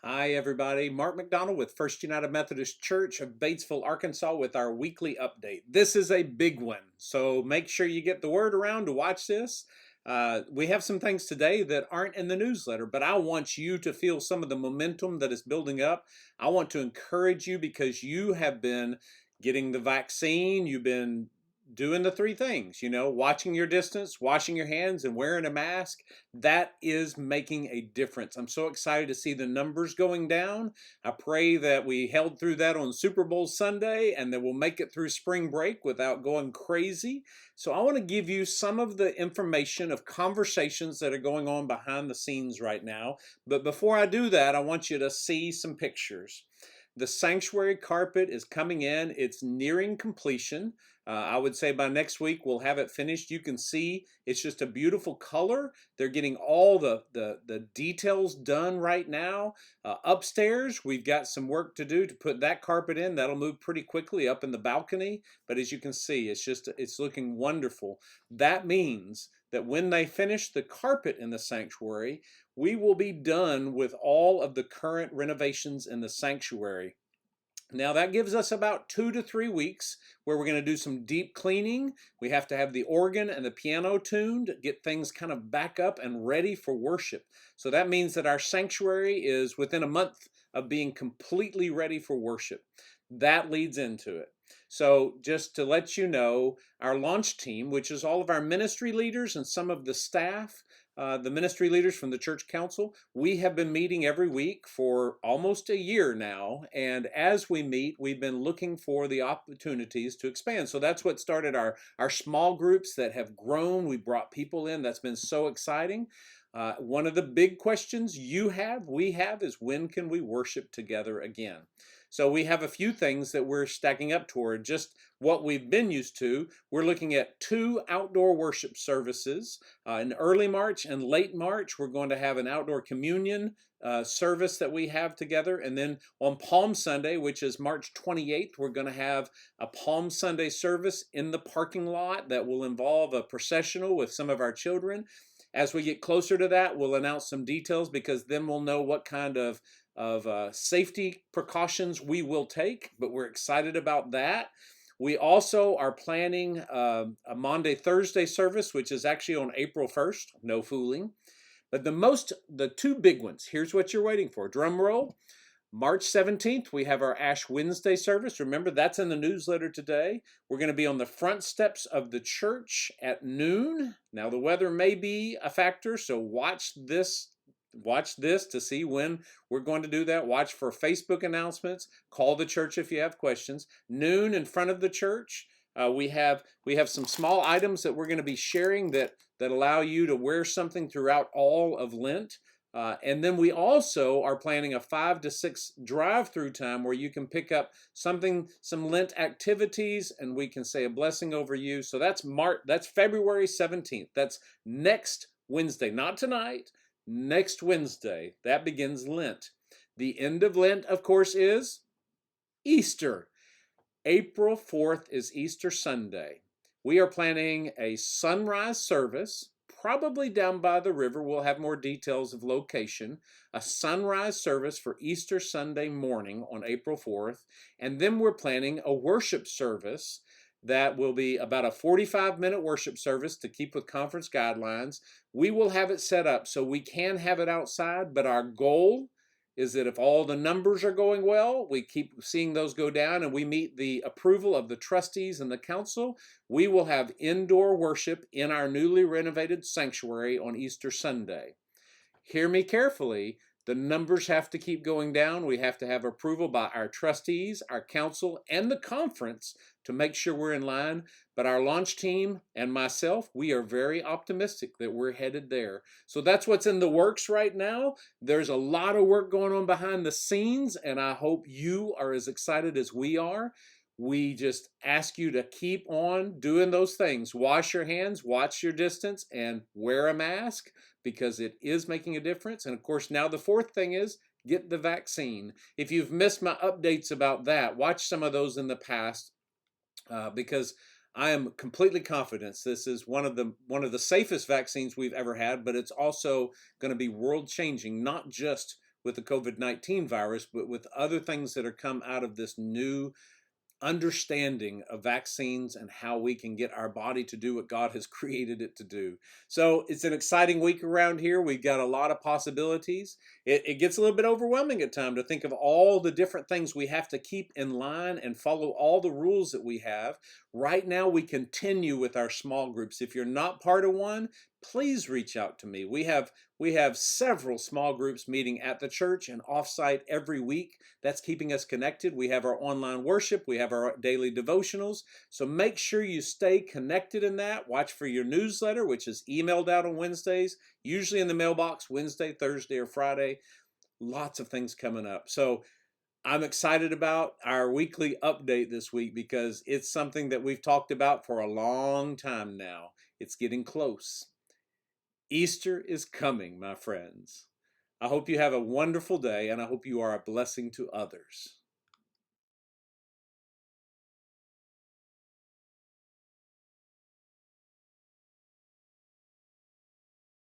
Hi, everybody. Mark McDonald with First United Methodist Church of Batesville, Arkansas, with our weekly update. This is a big one, so make sure you get the word around to watch this. We have some things today that aren't in the newsletter, but I want you to feel some of the momentum that is building up. I want to encourage you because you have been getting the vaccine, you've been doing the three things, watching your distance, washing your hands, and wearing a mask. That is making a difference. I'm so excited to see the numbers going down. I pray that we held through that on Super Bowl Sunday and that we'll make it through spring break without going crazy. So I want to give you some of the information of conversations that are going on behind the scenes right now. But before I do that, I want you to see some pictures. The sanctuary carpet is coming in. It's nearing completion. I would say by next week we'll have it finished. You can see it's just a beautiful color. They're getting all the details done right now. Upstairs, we've got some work to do to put that carpet in. That'll move pretty quickly up in the balcony. But as you can see, it's looking wonderful. That means that when they finish the carpet in the sanctuary, we will be done with all of the current renovations in the sanctuary. Now that gives us about 2 to 3 weeks where we're going to do some deep cleaning. We have to have the organ and the piano tuned, get things kind of back up and ready for worship. So that means that our sanctuary is within a month of being completely ready for worship. That leads into it. So just to let you know, our launch team, which is all of our ministry leaders and some of the staff, the ministry leaders from the church council, we have been meeting every week for almost a year now. And as we meet, we've been looking for the opportunities to expand. So that's what started our small groups that have grown. We brought people in. That's been so exciting. One of the big questions we have, is when can we worship together again? So we have a few things that we're stacking up toward. Just what we've been used to. We're looking at 2 outdoor worship services. In early March and late March, we're going to have an outdoor communion service that we have together. And then on Palm Sunday, which is March 28th, we're going to have a Palm Sunday service in the parking lot that will involve a processional with some of our children. As we get closer to that, we'll announce some details because then we'll know what kind of safety precautions we will take, but we're excited about that. We also are planning a Monday, Thursday service, which is actually on April 1st. No fooling. But the 2 big ones, here's what you're waiting for. Drum roll. March 17th, we have our Ash Wednesday service. Remember, that's in the newsletter today. We're going to be on the front steps of the church at noon. Now, the weather may be a factor, so watch this to see when we're going to do that. Watch for Facebook announcements. Call the church if you have questions. Noon in front of the church. We have some small items that we're going to be sharing that allow you to wear something throughout all of Lent. And then we also are planning a 5 to 6 drive-through time where you can pick up some Lent activities, and we can say a blessing over you. So that's February 17th. That's next Wednesday, not tonight. Next Wednesday, that begins Lent. The end of Lent, of course, is Easter. April 4th is Easter Sunday. We are planning a sunrise service, probably down by the river. We'll have more details of location. A sunrise service for Easter Sunday morning on April 4th. And then we're planning a worship service that will be about a 45-minute worship service to keep with conference guidelines. We will have it set up so we can have it outside, but our goal is that if all the numbers are going well, we keep seeing those go down and we meet the approval of the trustees and the council, we will have indoor worship in our newly renovated sanctuary on Easter Sunday. Hear me carefully. The numbers have to keep going down. We have to have approval by our trustees, our council, and the conference to make sure we're in line. But our launch team and myself, we are very optimistic that we're headed there. So that's what's in the works right now. There's a lot of work going on behind the scenes, and I hope you are as excited as we are. We just ask you to keep on doing those things. Wash your hands, watch your distance, and wear a mask because it is making a difference. And of course, now the 4th thing is get the vaccine. If you've missed my updates about that, watch some of those in the past because I am completely confident this is one of the safest vaccines we've ever had, but it's also going to be world changing, not just with the COVID-19 virus, but with other things that are come out of this new understanding of vaccines and how we can get our body to do what God has created it to do. So it's an exciting week around here. We've got a lot of possibilities. It gets a little bit overwhelming at times to think of all the different things we have to keep in line and follow all the rules that we have. Right now, we continue with our small groups. If you're not part of one, please reach out to me. We have several small groups meeting at the church and offsite every week. That's keeping us connected. We have our online worship. We have our daily devotionals. So make sure you stay connected in that. Watch for your newsletter, which is emailed out on Wednesdays, usually in the mailbox Wednesday, Thursday, or Friday. Lots of things coming up. So I'm excited about our weekly update this week because it's something that we've talked about for a long time now. It's getting close. Easter is coming, my friends. I hope you have a wonderful day, and I hope you are a blessing to others.